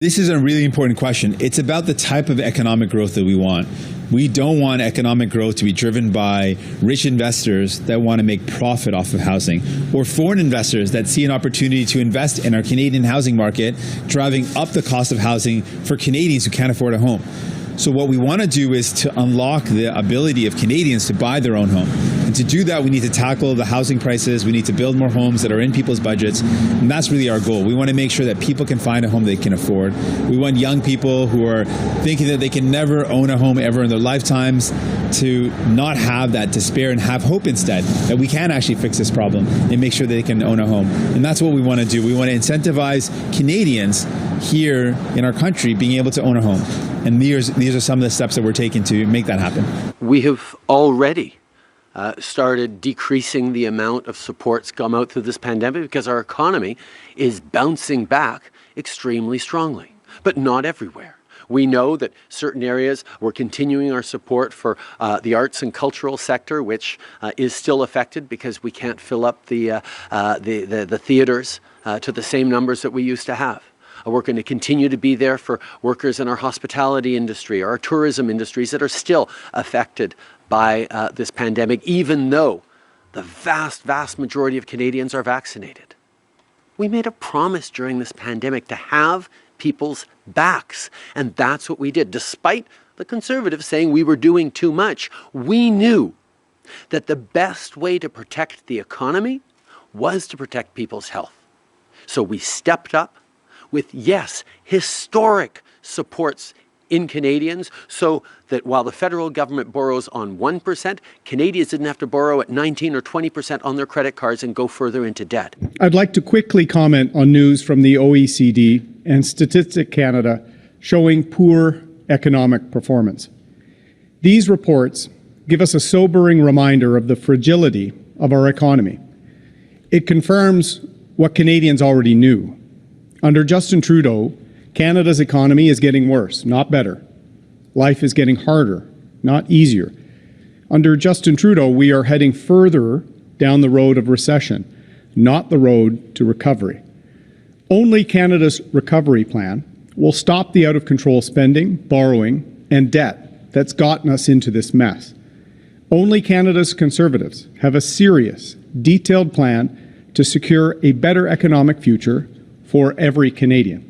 This is a really important question. It's about the type of economic growth that we want. We don't want economic growth to be driven by rich investors that want to make profit off of housing, or foreign investors that see an opportunity to invest in our Canadian housing market, driving up the cost of housing for Canadians who can't afford a home. So what we want to do is to unlock the ability of Canadians to buy their own home. And to do that, we need to tackle the housing prices. We need to build more homes that are in people's budgets. And that's really our goal. We want to make sure that people can find a home they can afford. We want young people who are thinking that they can never own a home ever in their lifetimes to not have that despair and have hope instead, that we can actually fix this problem and make sure they can own a home. And that's what we want to do. We want to incentivize Canadians here in our country being able to own a home. And these are some of the steps that we're taking to make that happen. We have already started decreasing the amount of supports come out through this pandemic because our economy is bouncing back extremely strongly, but not everywhere. We know that certain areas, we're continuing our support for the arts and cultural sector, which is still affected because we can't fill up the theaters to the same numbers that we used to have. We're going to continue to be there for workers in our hospitality industry, our tourism industries that are still affected by this pandemic, even though the vast, vast majority of Canadians are vaccinated. We made a promise during this pandemic to have people's backs, and that's what we did. Despite the Conservatives saying we were doing too much, we knew that the best way to protect the economy was to protect people's health. So we stepped up with, yes, historic supports in Canadians, so that while the federal government borrows on 1%, Canadians didn't have to borrow at 19 or 20% on their credit cards and go further into debt. I'd like to quickly comment on news from the OECD and Statistics Canada showing poor economic performance. These reports give us a sobering reminder of the fragility of our economy. It confirms what Canadians already knew. Under Justin Trudeau, Canada's economy is getting worse, not better. Life is getting harder, not easier. Under Justin Trudeau, we are heading further down the road of recession, not the road to recovery. Only Canada's recovery plan will stop the out-of-control spending, borrowing, and debt that's gotten us into this mess. Only Canada's Conservatives have a serious, detailed plan to secure a better economic future for every Canadian.